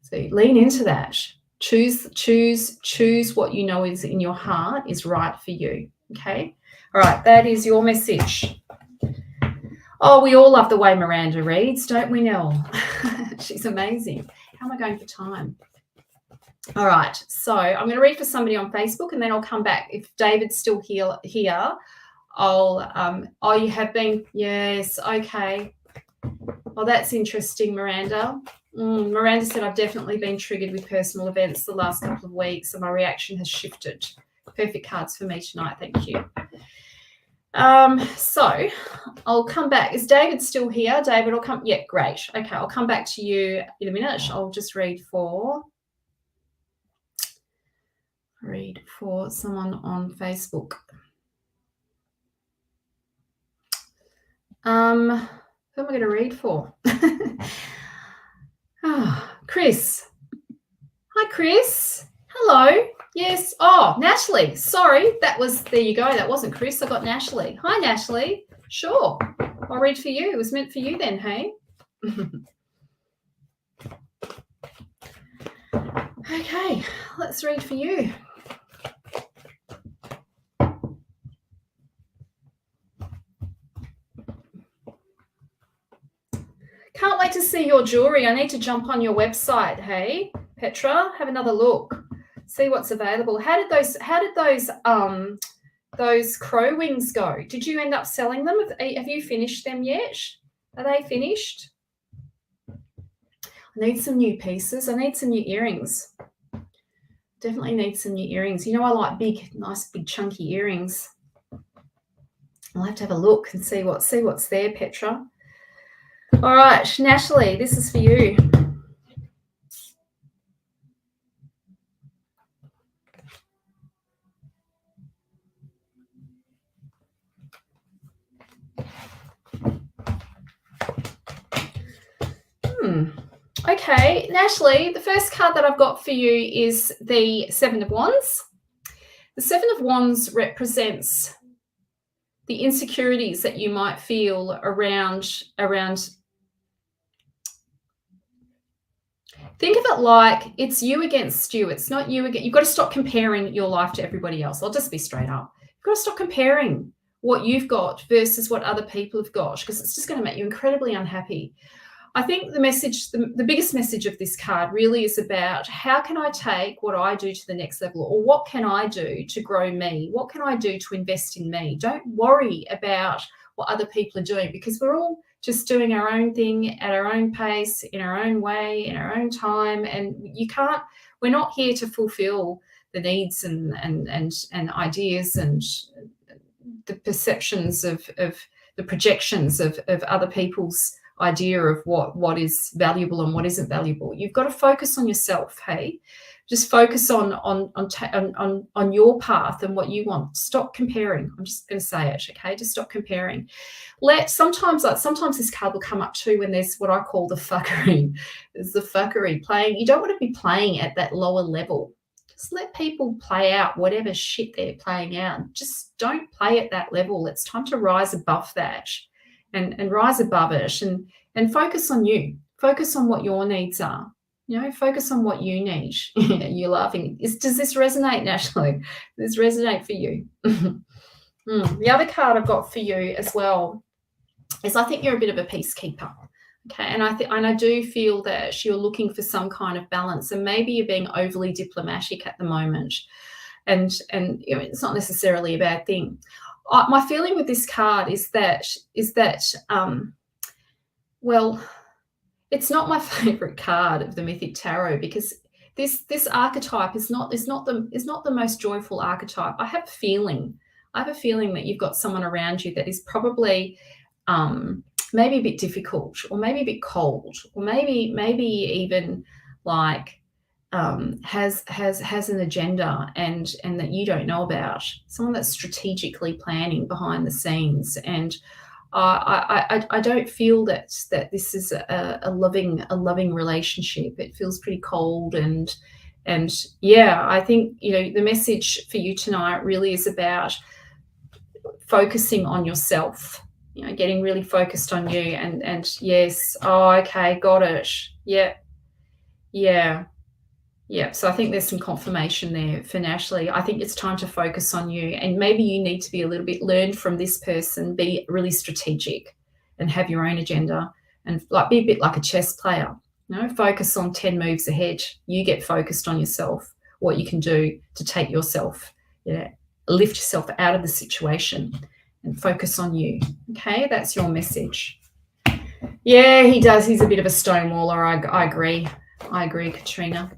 [SPEAKER 1] So lean into that. Choose what you know is in your heart is right for you. Okay. All right. That is your message. Oh, we all love the way Miranda reads, don't we, Nell? She's amazing. How am I going for time? All right, so I'm going to read for somebody on Facebook, and then I'll come back. If David's still here, I'll oh, you have been? Yes, okay. Well, that's interesting, Miranda. Miranda said, I've definitely been triggered with personal events the last couple of weeks, and my reaction has shifted. Perfect cards for me tonight, thank you. So I'll come back. Is David still here? David, I'll come. Yeah, great. Okay, I'll come back to you in a minute. I'll just read for someone on Facebook. Who am I going to read for? Chris. Hi, Chris. Hello. Yes. Oh, Natalie. Sorry. There you go. That wasn't Chris. I got Natalie. Hi, Natalie. Sure. I'll read for you. It was meant for you then, hey? Okay. Let's read for you. Can't wait to see your jewelry. I need to jump on your website, hey, Petra. Have another look. See what's available. How did those crow wings go? Did you end up selling them? Have you finished them yet? Are they finished? I need some new pieces. I need some new earrings. Definitely need some new earrings. I like nice big chunky earrings. I'll have to have a look and see what's there, Petra. All right, Natalie, this is for you. Okay, Natalie, the first card that I've got for you is the Seven of Wands. The Seven of Wands represents the insecurities that you might feel around. Think of it like it's you against you. It's not you again. You've got to stop comparing your life to everybody else. I'll just be straight up. You've got to stop comparing what you've got versus what other people have got, because it's just going to make you incredibly unhappy. I think the biggest message of this card really is about how can I take what I do to the next level, or what can I do to grow me? What can I do to invest in me? Don't worry about what other people are doing, because we're all just doing our own thing at our own pace, in our own way, in our own time. And we're not here to fulfill the needs and ideas and the perceptions of the projections of other people's idea of what is valuable and what isn't valuable. You've got to focus on yourself, hey? Just focus on your path and what you want. Stop comparing. I'm just going to say it, okay? Just stop comparing. Sometimes this card will come up too when there's what I call the fuckery. There's the fuckery playing. You don't want to be playing at that lower level. Just let people play out whatever shit they're playing out. Just don't play at that level. It's time to rise above that and rise above it and focus on you. Focus on what your needs are. Focus on what you need. You're laughing. Does this resonate, Natalie? Does this resonate for you? The other card I've got for you as well is I think you're a bit of a peacekeeper. Okay, and I do feel that you're looking for some kind of balance, and maybe you're being overly diplomatic at the moment, and it's not necessarily a bad thing. My feeling with this card is that well, it's not my favorite card of the Mythic Tarot, because this archetype is not the most joyful archetype. I have a feeling that you've got someone around you that is probably maybe a bit difficult, or maybe a bit cold, or maybe even like has an agenda and that you don't know about. Someone that's strategically planning behind the scenes, and I don't feel that this is a loving relationship. It feels pretty cold, and yeah, I think the message for you tonight really is about focusing on yourself. Getting really focused on you, and yes, okay, got it. Yeah. So I think there's some confirmation there for Natalie. I think it's time to focus on you, and maybe you need to be a little bit learned from this person, be really strategic and have your own agenda, and be a bit like a chess player. Focus on 10 moves ahead. You get focused on yourself, what you can do to take yourself, lift yourself out of the situation and focus on you. Okay, that's your message. Yeah, he does. He's a bit of a stonewaller. I agree, Katrina.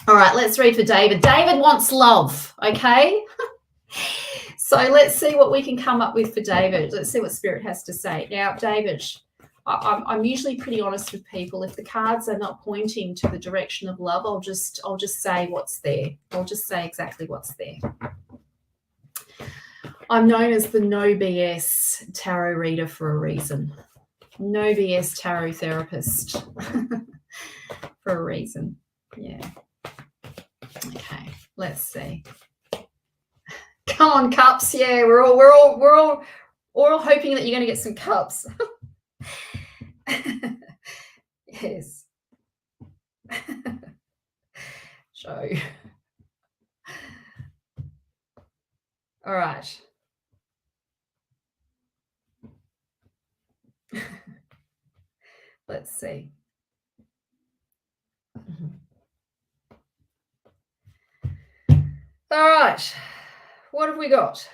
[SPEAKER 1] All right, let's read for David. David wants love, okay? So let's see what we can come up with for David. Let's see what Spirit has to say. Now, David, I'm usually pretty honest with people. If the cards are not pointing to the direction of love, I'll just say what's there. I'll just say exactly what's there. I'm known as the no BS tarot reader for a reason. No BS tarot therapist for a reason. Yeah. Okay, let's see. Come on, cups. Yeah, we're all hoping that you're going to get some cups. Yes. Show. All right. Let's see. All right. What have we got?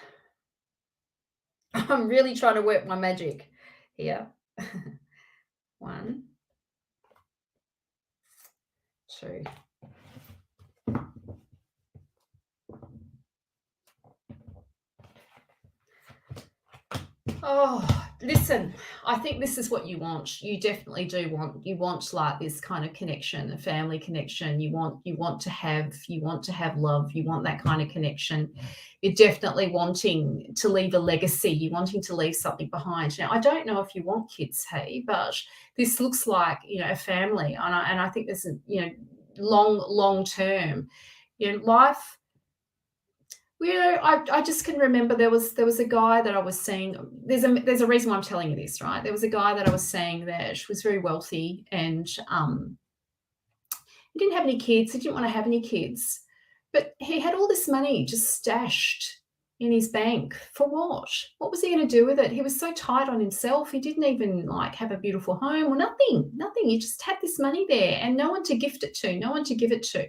[SPEAKER 1] I'm really trying to work my magic here. 1, 2. Oh, listen, I think this is what you want. You definitely do want. You want like this kind of connection, a family connection. You want to have love. You want that kind of connection. You're definitely wanting to leave a legacy. You're wanting to leave something behind. Now, I don't know if you want kids, hey, but this looks like a family, and I think there's long term, life. I just can remember there was a guy that I was seeing. There's a reason why I'm telling you this, right? There was a guy that I was seeing that was very wealthy, and he didn't have any kids. He didn't want to have any kids, but he had all this money just stashed in his bank. For what? What was he going to do with it? He was so tight on himself. He didn't even have a beautiful home or nothing. He just had this money there and no one to gift it to, no one to give it to.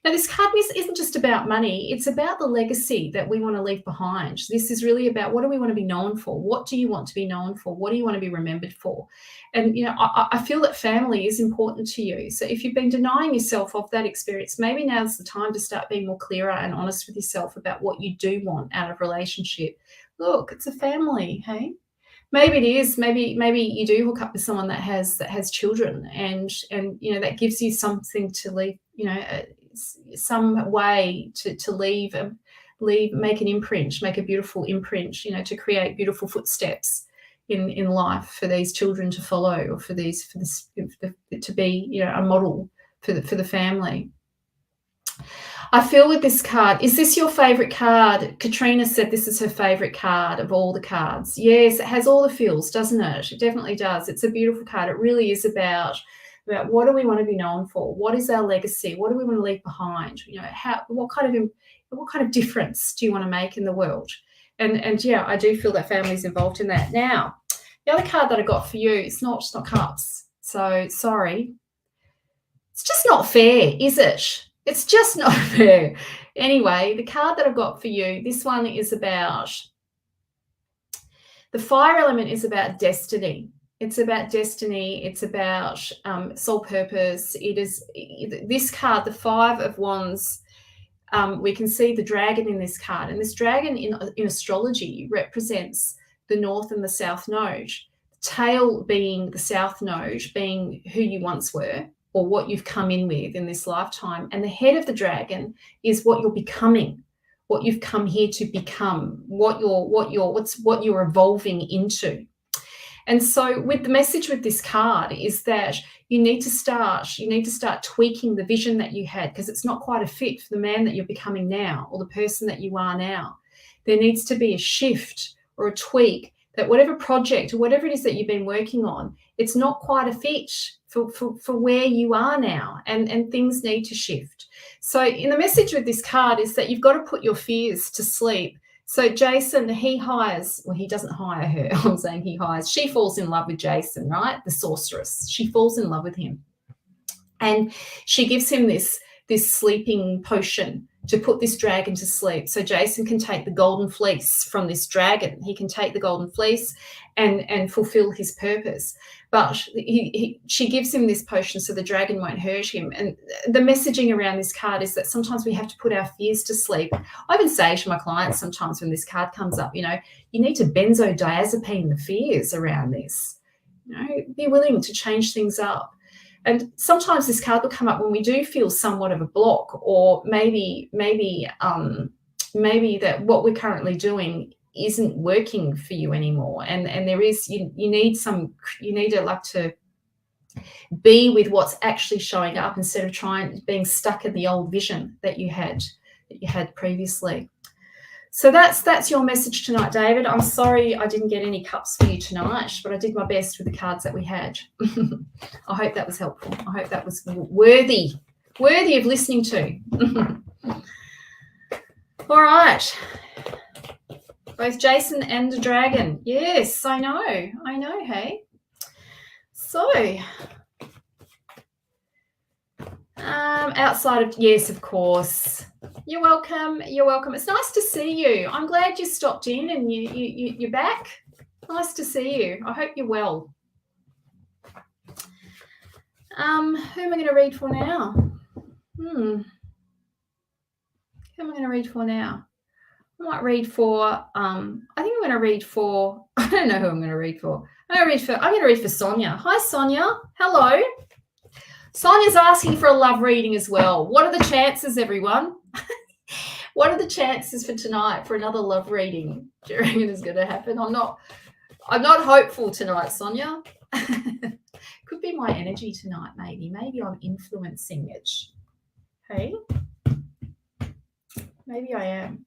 [SPEAKER 1] Now, this card isn't just about money. It's about the legacy that we want to leave behind. This is really about, what do we want to be known for? What do you want to be known for? What do you want to be remembered for? And, I feel that family is important to you. So if you've been denying yourself of that experience, maybe now's the time to start being more clearer and honest with yourself about what you do want out of relationship. Look, it's a family, hey? Maybe it is. Maybe you do hook up with someone that has children, and that gives you something to leave, some way to leave, make an imprint, make a beautiful imprint, to create beautiful footsteps in life for these children to follow, or for this to be, a model for the family. I feel with this card, is this your favorite card? Katrina said this is her favorite card of all the cards. Yes, it has all the feels, doesn't it? It definitely does. It's a beautiful card. It really is about what do we want to be known for? What is our legacy? What do we want to leave behind? You know, what kind of difference do you want to make in the world? And yeah, I do feel that family's involved in that. Now, the other card that I got for you, it's not cups. So sorry. It's just not fair, is it? It's just not fair. Anyway, the card that I've got for you, this one is about, the fire element is about destiny. It's about destiny. It's about soul purpose. It is this card, the Five of Wands. We can see the dragon in this card, and this dragon in astrology represents the North and the South Node. The tail being the South Node, being who you once were, or what you've come in with in this lifetime, and the head of the dragon is what you're becoming, what you've come here to become, what you're evolving into. And so with the message with this card is that you need to start tweaking the vision that you had, because it's not quite a fit for the man that you're becoming now or the person that you are now. There needs to be a shift or a tweak, that whatever project or whatever it is that you've been working on, it's not quite a fit for where you are now, and things need to shift. So in the message with this card is that you've got to put your fears to sleep. So Jason, he doesn't hire her. I'm saying he hires. She falls in love with Jason, right? The sorceress. She falls in love with him. And she gives him this sleeping potion to put this dragon to sleep. So Jason can take the golden fleece from this dragon. He can take the golden fleece and fulfill his purpose. But she gives him this potion so the dragon won't hurt him. And the messaging around this card is that sometimes we have to put our fears to sleep. I even say to my clients sometimes when this card comes up, you need to benzodiazepine the fears around this. Be willing to change things up. And sometimes this card will come up when we do feel somewhat of a block, or maybe that what we're currently doing isn't working for you anymore. And there is, you need to like to be with what's actually showing up instead of being stuck in the old vision that you had previously. So that's your message tonight, David. I'm sorry I didn't get any cups for you tonight, but I did my best with the cards that we had. I hope that was helpful. I hope that was worthy of listening to. All right. Both Jason and the dragon. Yes, I know, hey. So, outside of, yes, of course. You're welcome. It's nice to see you. I'm glad you stopped in and you're back. Nice to see you. I hope you're well. Who am I going to read for now? Who am I going to read for now? I might read for, I think I'm going to read for, I don't know who I'm going to read for. I'm going to read for Sonia. Hi, Sonia. Hello. Sonia's asking for a love reading as well. What are the chances, everyone? What are the chances for tonight for another love reading? Do you reckon it's going to happen? I'm not hopeful tonight, Sonia. Could be my energy tonight, maybe. Maybe I'm influencing it. Hey? Maybe I am.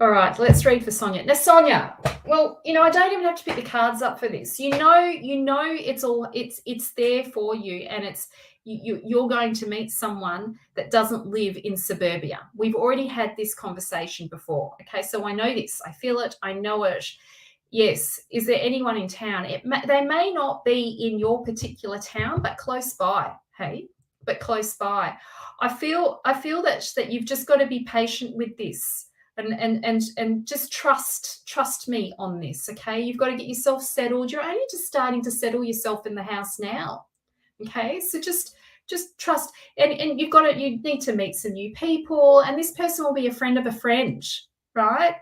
[SPEAKER 1] All right, let's read for Sonia. Now, Sonia, well, I don't even have to pick the cards up for this. It's there for you, and you're going to meet someone that doesn't live in suburbia. We've already had this conversation before. Okay, so I know this. I feel it. I know it. Yes. Is there anyone in town? They may not be in your particular town, but close by. Hey, but close by. I feel that you've just got to be patient with this. And just trust me on this, okay? You've got to get yourself settled. You're only just starting to settle yourself in the house now, okay? So just trust, and you need to meet some new people, and this person will be a friend of a friend, right?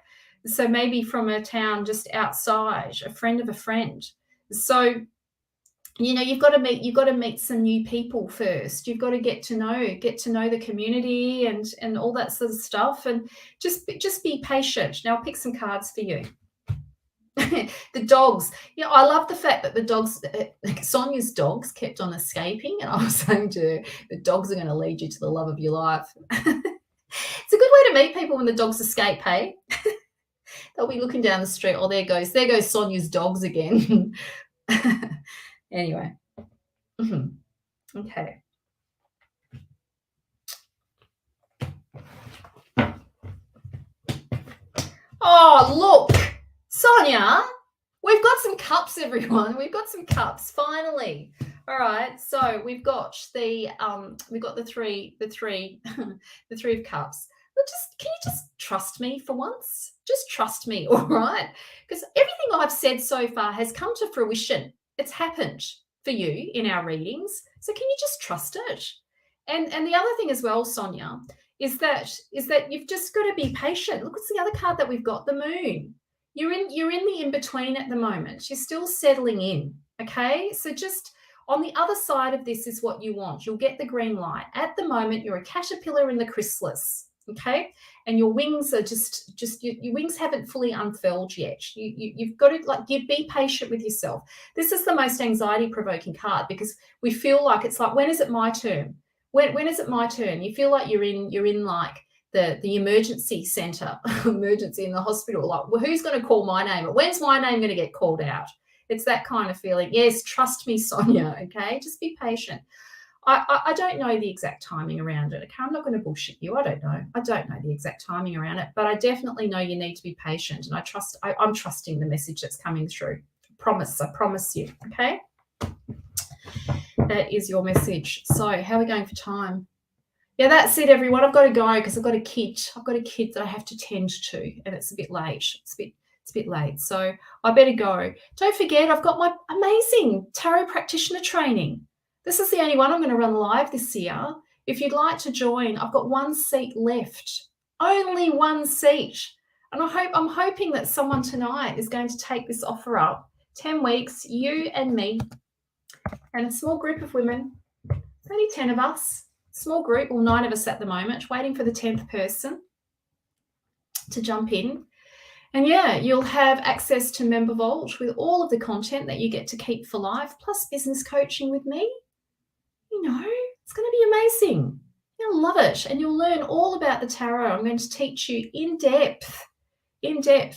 [SPEAKER 1] So maybe from a town just outside, a friend of a friend. So you've got to meet some new people first. You've got to get to know the community and all that sort of stuff, and just be patient. Now I'll pick some cards for you. The dogs. Yeah, I love the fact that the dogs, Sonia's dogs kept on escaping. And I was saying to her, the dogs are going to lead you to the love of your life. It's a good way to meet people when the dogs escape, hey? They'll be looking down the street. Oh, there goes Sonia's dogs again. Anyway. Okay. Oh, look, Sonia, we've got some cups, everyone. We've got some cups, finally. All right, so we've got the three of cups. Can you just trust me for once? Just trust me, all right? Because everything I've said so far has come to fruition. It's happened for you in our readings. So can you just trust it? And the other thing as well, Sonia, is that you've just got to be patient. Look, what's the other card that we've got? The moon. You're in the in-between at the moment. You're still settling in, okay? So just on the other side of this is what you want. You'll get the green light. At the moment, you're a caterpillar in the chrysalis, okay? And your wings are your wings haven't fully unfurled yet. You've got to be patient with yourself. This is the most anxiety-provoking card because we feel like it's like, when is it my turn? When is it my turn? You feel like you're in like the emergency center, emergency in the hospital. Like, well, who's going to call my name? When's my name going to get called out? It's that kind of feeling. Yes, trust me, Sonia. Okay, just be patient. I don't know the exact timing around it. Okay, I'm not going to bullshit you. I don't know the exact timing around it, but I definitely know you need to be patient. And I'm trusting the message that's coming through. I promise you. Okay. That is your message. So how are we going for time? Yeah, that's it, everyone. I've got to go because I've got a kid that I have to tend to, and it's a bit late. It's a bit late. So I better go. Don't forget, I've got my amazing tarot practitioner training. This is the only one I'm going to run live this year. If you'd like to join, I've got one seat left. Only one seat. And I'm hoping that someone tonight is going to take this offer up. 10 weeks, you and me, and a small group of women, only 10 of us, small group, or 9 of us at the moment, waiting for the 10th person to jump in. And yeah, you'll have access to Member Vault with all of the content that you get to keep for life, plus business coaching with me. You know, it's going to be amazing. You'll love it, and you'll learn all about the tarot. I'm going to teach you in depth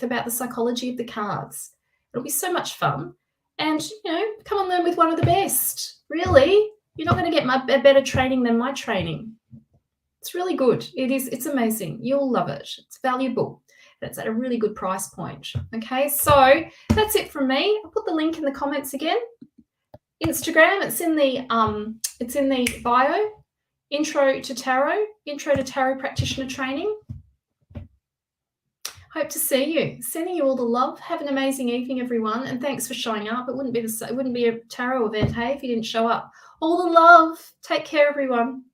[SPEAKER 1] about the psychology of the cards. It'll be so much fun. And, you know, come and learn with one of the best. Really, you're not going to get a better training than my training. It's really good. It's amazing. You'll love it. It's valuable. That's at a really good price point. Okay, so that's it from me. I'll put the link in the comments again. Instagram, it's in the bio. Intro to Tarot Practitioner Training. Hope to see you. Sending you all the love. Have an amazing evening, everyone, and thanks for showing up. It wouldn't be a tarot event, hey, if you didn't show up. All the love. Take care, everyone.